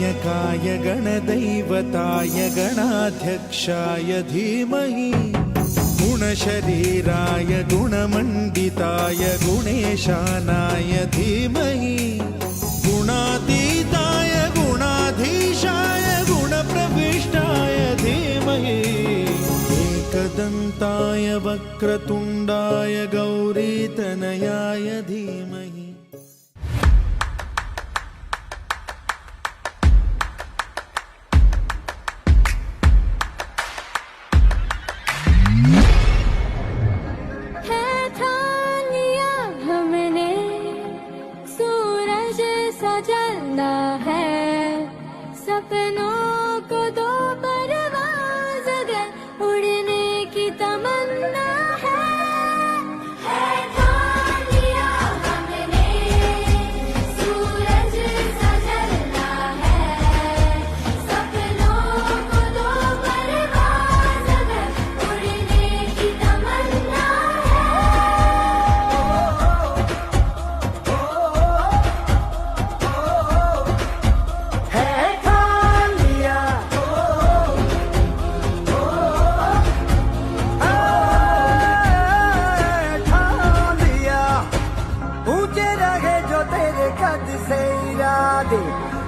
गणनायकाय गणदैवताय गणाध्यक्षाय धीमहि गुणशरीराय गुणमण्डिताय गुणेशानाय धीमहि गुणातीताय गुणाधीशाय गुणप्रविष्टाय धीमहि एकदन्ताय वक्रतुण्डाय गौरीतनयाय धीमहि। जलना है सपनों को दो परवाज़ अगर उड़ने की तमन्ना है ठान लिया हमने सूरज सा जलना है सपनों को दो परवाज़ अगर उड़ने की तमन्ना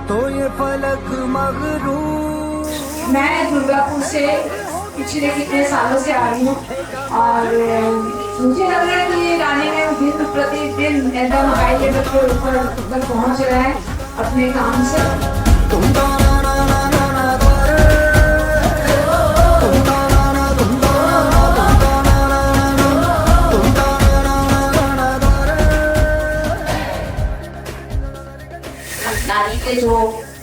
तो ये फलक मगरूर। मैं दुर्गापुर से पिछले कितने सालों से आ रही हूँ और मुझे लग रहा है कि ये गाने में दिन प्रतिदिन एकदम हाई लेवल के ऊपर पहुँच रहा है अपने काम से। नारी के जो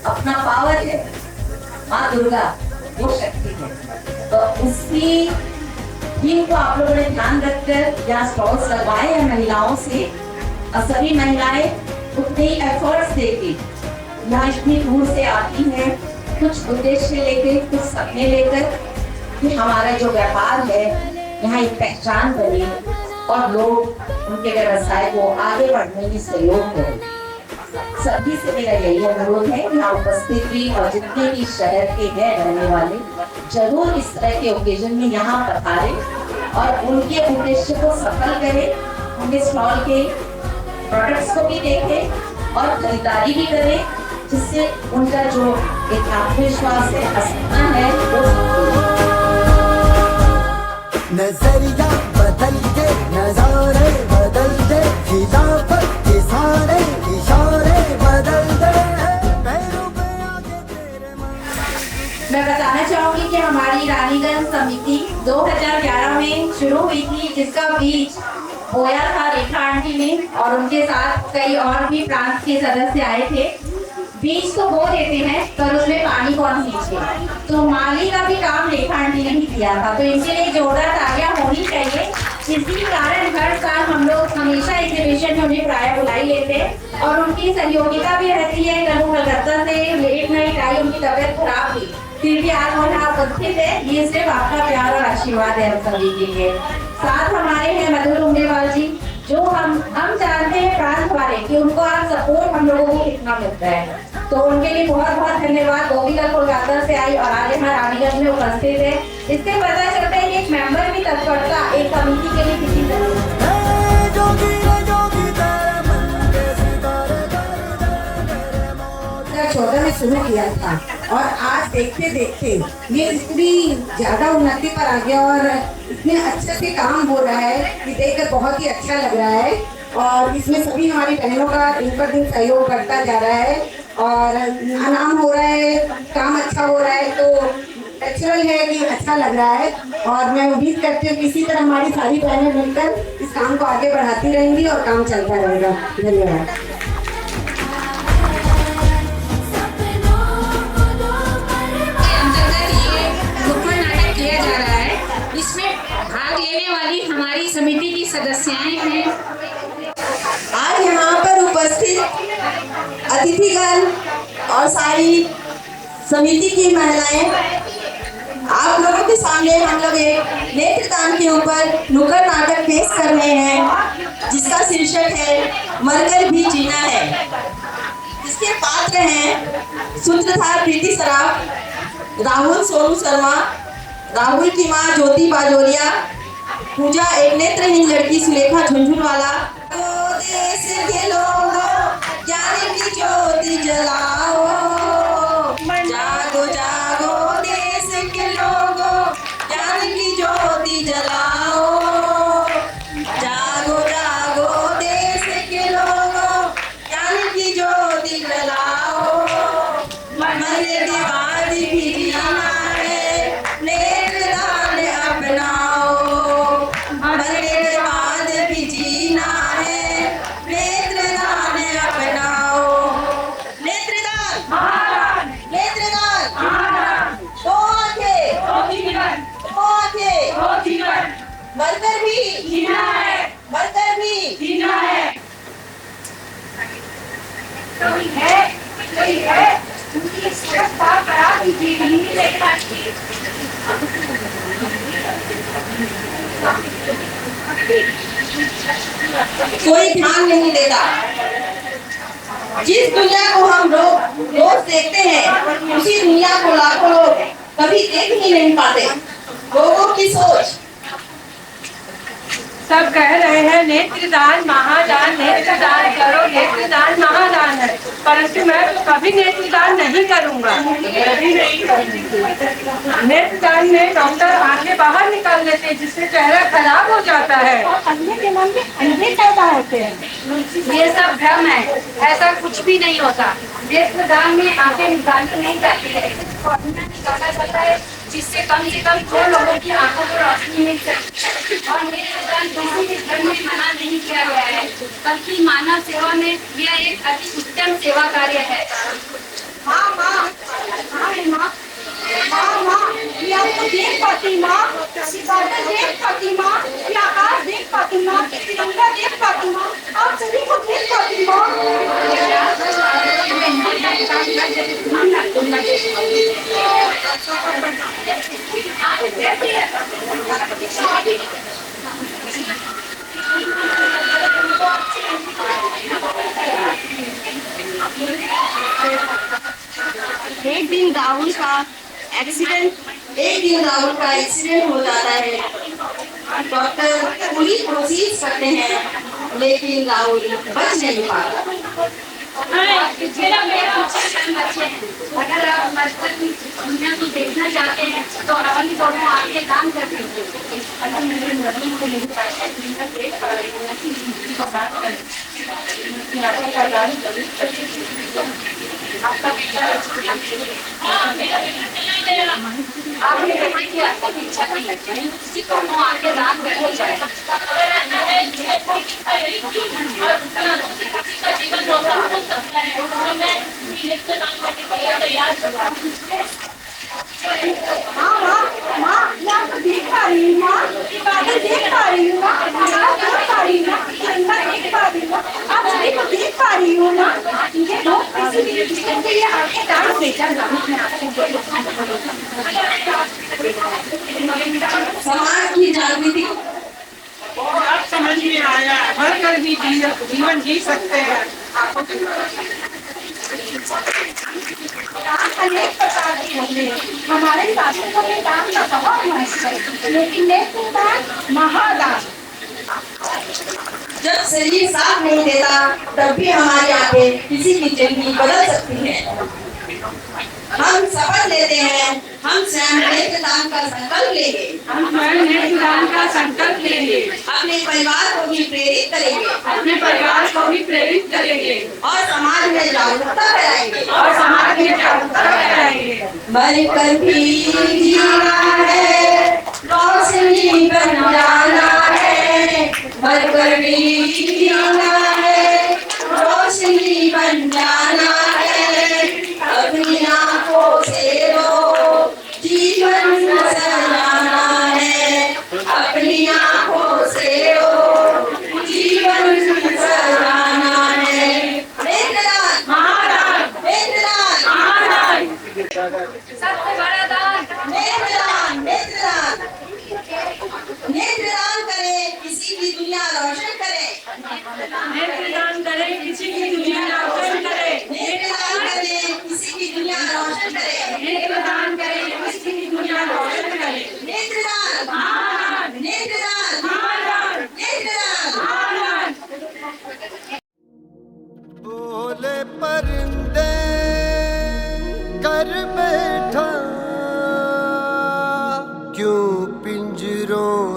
अपना पावर है माँ दुर्गा वो शक्ति है, तो उसकी थीम को आप लोगों ने ध्यान रखकर यहाँ स्टॉल्स लगवाए हैं महिलाओं से, और सभी महिलाएं उतने एफर्ट्स देके यहाँ इतनी दूर से आती हैं कुछ उद्देश्य लेकर कुछ सपने लेकर कि हमारा जो व्यापार है यहाँ एक पहचान बने और लोग उनके व्यवसाय को आगे बढ़ने में सहयोग करें। सभी से मेरा यही अनुरोध है कि यहाँ उपस्थित भी और जितने भी शहर के हैं रहने वाले जरूर इस तरह के ओकेजन में यहाँ पधारें और उनके उद्देश्य को सफल करें, उनके स्टॉल के प्रोडक्ट्स को भी देखें और खरीदारी भी करें, जिससे उनका जो एक आत्मविश्वास है सपना है वो नजरिया बदल के नजारे बदल दे, खिलाफत के सारे इशारे बदल दे। मैं बताना चाहूंगी कि हमारी रानीगंज समिति 2011 में शुरू हुई थी, जिसका बीज बोया था रेखा आंटी ने और उनके साथ कई और भी प्रांत के सदस्य आए थे। बीज तो बो देते हैं पर उसमें पानी कौन सींचे, तो माली का भी काम रेखा आंटी ने ही किया था, तो इनके लिए जोरदार तालियां होनी चाहिए। इसी कारण हर साल हम लोग हमेशा एग्जीबिशन में उन्हें प्राय बुलाई लेते और उनकी सहयोगिता भी रहती है। कल कलकत्ता से लेट नाइट आई, उनकी तबीयत खराब थी, फिर भी आज वो यहाँ उपस्थित है। ये सिर्फ आपका प्यार और आशीर्वाद है हम सभी के लिए। साथ हमारे हैं मधुर उम्मेवाल जी, जो हम जानते हैं प्रांत वाले कि उनको आज सपोर्ट हम लोगों को कितना मिलता है, तो उनके लिए बहुत बहुत धन्यवाद। वो भी कल कोलकाता से आई और आज यहाँ रानीगंज में उपस्थित है। इससे पता चलता है कि एक मेंबर की तत्परता एक कमेटी के लिए कितनी जरूरी है। छोटा में शुरू किया था और आज देखते देखते ये इतनी ज्यादा उन्नति पर आ गया और इतने अच्छे से काम हो रहा है कि देखकर बहुत ही अच्छा लग रहा है। और इसमें सभी हमारी बहनों का दिन पर दिन सहयोग बढ़ता जा रहा है और नाम हो रहा है, काम अच्छा हो रहा है, तो नेचुरल है कि अच्छा लग रहा है। और मैं उम्मीद करती हूँ कि इसी तरह हमारी सारी बहनें मिलकर इस काम को आगे बढ़ाती रहेंगी और काम चलता रहेगा। धन्यवाद। भाग लेने वाली हमारी समिति की सदस्याएं हैं। आज यहाँ पर उपस्थित अतिथिगण और सारी समिति की महिलाएं, आप लोगों के सामने हम लोग एक नेत्रदान के ऊपर नुक्कड़ नाटक पेश कर रहे हैं, जिसका शीर्षक है मरकर भी जीना है। जिसके पात्र हैं सूत्रधार प्रीति सराफ, राहुल सोनू शर्मा, राहुल की माँ ज्योति बाजोरिया, पूजा एक नेत्रहीन लड़की सुलेखा झुंझुनवाला। ओ देश के लोगों ज्ञान की ज्योति जलाओ, जागो जागो देश के लोगों ज्ञान की ज्योति जलाओ, जागो जागो देश के लोगों ज्ञान की ज्योति जलाओ। मरने के बाद भी जीना है, नेत्रदान अपनाओ, मरने के बाद भी जीना है, नेत्रदान अपनाओ। नेत्रदान, नेत्रदान, दो आंखें, दो आंखें, मरकर भी जीना है, मरकर भी जीना है। कोई ध्यान नहीं देता। जिस दुनिया को हम रोज देखते हैं उसी दुनिया को लाखों लोग कभी देख ही नहीं पाते। लोगों की सोच सब कह रहे हैं नेत्रदान महादान, नेत्रदान करो, नेत्रदान महादान है, परंतु मैं तो कभी नेत्रदान नहीं करूंगा। नेत्रदान में डॉक्टर आंखें बाहर निकाल लेते हैं जिससे चेहरा खराब हो जाता है। अंधे के मन में अंधे पैदा होते हैं। ये सब भ्रम है, ऐसा कुछ भी नहीं होता। नेत्रदान में आंखें निकाली नहीं जाती है, निकाला जाता है जिससे कम से कम 2 लोगों की आंखों को रोशनी मिल सके। और नेत्रदान किसी भी धर्म में मना नहीं किया गया है, बल्कि मानव सेवा में यह एक अति उत्तम सेवा कार्य है। ये आपको देख पाती माँ, बादल देख पाती माँ, ये आकाश देख पाती माँ, तिरंगा देख पाती माँ, आप सभी को देख पाती माँ। एक दिन राहुल का एक्सीडेंट हो जाता है। डॉक्टर पूरी कोशिश करते हैं लेकिन राहुल बच नहीं पाता। अगर आप मजबूत दुनिया को देखना चाहते हैं तो अपनी दोनों आंखें काम करते माँ, मैं आपको देख पा रही हूँ माँ, बादल देख पा रही हूँ माँ, आकाश देख पा रही हूँ माँ, तिरंगा देख पा रही हूँ माँ, आप सभी को देख पा रही हूँ माँ। ये लोग इसीलिए जिसके लिए आंखें दान देता समाज की जागृति आप समझ में आया, भर कर भी जीवन जी सकते हैं। अनेक प्रकार के होते हैं। हमारे शास्त्रों में दान का बहुत महत्व है, लेकिन नेत्रदान महादान। जब शरीर साथ नहीं देता तब भी हमारी आंखें किसी की जिंदगी बदल सकती है। हम शपथ लेते हैं, हम स्वयं नेत्रदान का संकल्प लेंगे, हम स्वयं नेत्रदान का संकल्प लेंगे, अपने परिवार को भी प्रेरित करेंगे, अपने परिवार को भी प्रेरित करेंगे और समाज में जागरूकता फैलाएंगे, और समाज में जागरूकता फैलाएंगे। मरकर भी जीना है, रोशनी बन जाना है, मरकर भी जीना है, रोशनी बन जाना है, अपनी आंखों से रो जीवन सजाना है, अपनी आंखों से रो जीवन सजाना है। नेत्रदान महादान, नेत्रदान महादान, सबसे बड़ा दान नेत्रदान, नेत्रदान।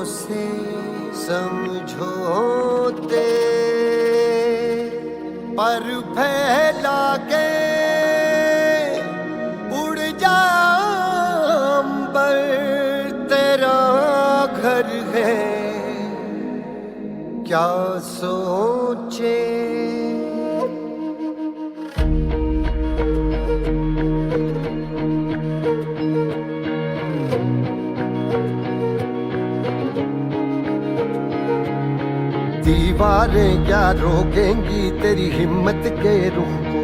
से समझौते पर फैला के उड़ जा अंबर, तेरा घर है क्या सोचे। दीवारें क्या रोकेंगी तेरी हिम्मत के रुख को,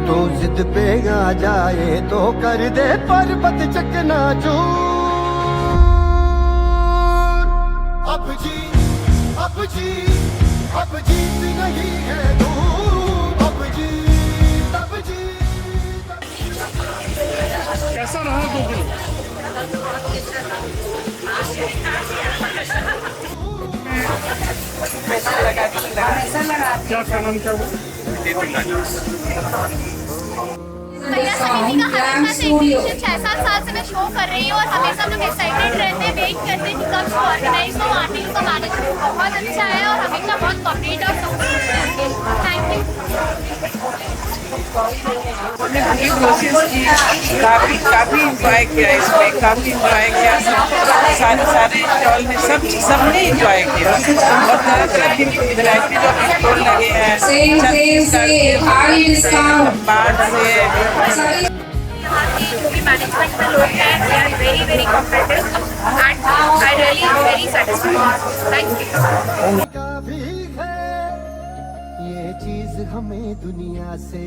तो जिद पे आ जाए तो कर दे पर्वत चकनाचूर। अब जीत नहीं है दूर, अब जी। कैसा रहा 2 दिन? क्या कहना चाहोगे? भैया समिति का हमेशा से पिछले 6-7 साल से मैं शो कर रही हूँ और हमेशा लोग एक्साइटेड रहते हैं, वेट करते हैं कि कब शो ऑर्गेनाइज हो। आंटी का मैनेजमेंट बहुत अच्छा है और हमेशा बहुत कॉपरेट और सपोर्ट करते हैं। Thank you. काफी कोशिश की, काफी इंजॉय किया, इसमें काफी इंजॉय किया। सारे स्टॉल ने सबने इंजॉय किया और तरह की वैरायटी जो स्टॉल लगे हैं, जो भी मैनेजमेंट में लोग हैं, they are very very cooperative and I really am very satisfied. Thank you. ये चीज हमें दुनिया से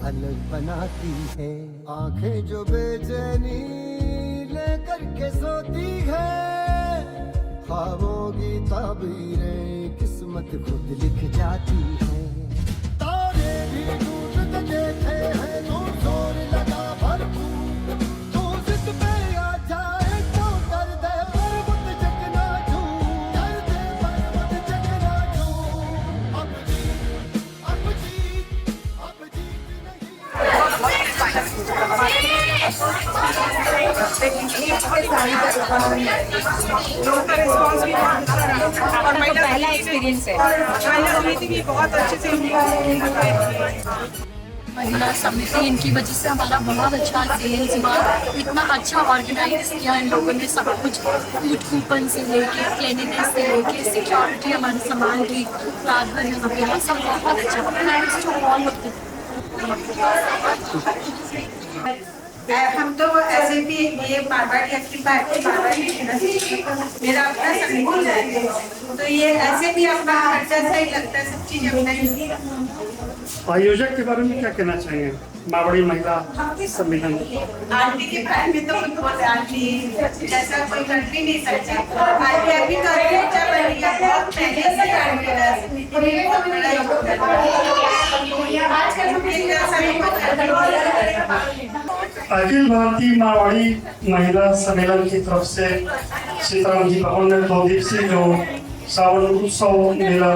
अलग बनाती है, आंखें जो बेचैनी लेकर के सोती है, ख्वाबों की ताबीरें किस्मत खुद लिख जाती है। तारे भी टूट देखे हैं तो जोर लगा भरपूर, तो जिद पे आ जाए तो कर दे पर्वत चकनाचूर, कर दे पर्वत चकनाचूर। अब पहला एक्सपीरियंस है, बहुत अच्छे से महिला समिति, इनकी वजह से हमारा बहुत अच्छा सेल्स हुआ। इतना अच्छा ऑर्गेनाइज किया इन लोगों ने सब कुछ, फूड कूपन से लेके क्लीनिनेस से लेके सिक्योरिटी, हमारे सामान की रात भर यहाँ पे सब बहुत अच्छा। Thanks to all of this. हम तो ऐसे भी ये मारवाड़ी एक्टिव मेरा अपना संगठन है, तो ये ऐसे भी अपना खर्चा सही लगता है, सब चीज अपना ही। आयोजक के बारे में क्या कहना चाहेंगे? मारवाड़ी महिला सम्मेलन आंटी के बारे में तो बहुत आंटी जैसा कोई कंट्री नहीं सकती। आंटी अभी तो अच्छा बन रही है, बहुत पहले से आंटी बहुत बड़ा योगदान आजकल हम अखिल भारतीय मारवाड़ी महिला सम्मेलन की तरफ से सीताराम जी भवन में 2 दिवसीय जो सावन उत्सव मेला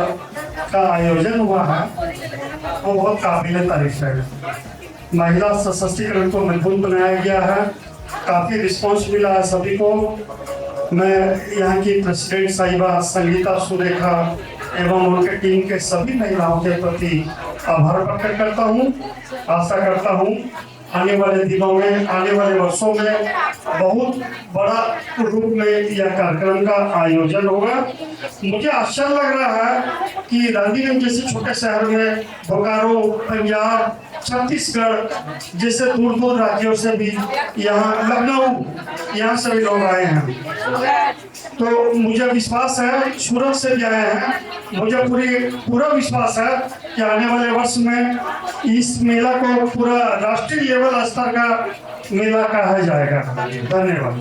का आयोजन हुआ है वो बहुत काबिल तारीफ है। महिला सशक्तिकरण को मजबूत बनाया गया है, काफी रिस्पॉन्स मिला है सभी को। मैं यहाँ की प्रेसिडेंट साहिबा संगीता सुरेखा एवं उनके टीम के सभी महिलाओं के प्रति आभार प्रकट करता हूँ। आशा करता हूँ आने वाले दिनों में, आने वाले वर्षों में बहुत बड़ा रूप में यह कार्यक्रम का आयोजन होगा। मुझे आश्चर्य लग रहा है कि रानीगंज जैसे छोटे शहर में बोकारो, पंजाब, छत्तीसगढ़ जैसे दूर दूर राज्यों से भी यहाँ, लखनऊ, यहाँ से भी लोग आए हैं। तो मुझे विश्वास है, सूरत से भी आए हैं, मुझे पूरा विश्वास है कि आने वाले वर्ष में इस मेला को पूरा राष्ट्रीय लेवल स्तर का मेला कहा जाएगा। धन्यवाद।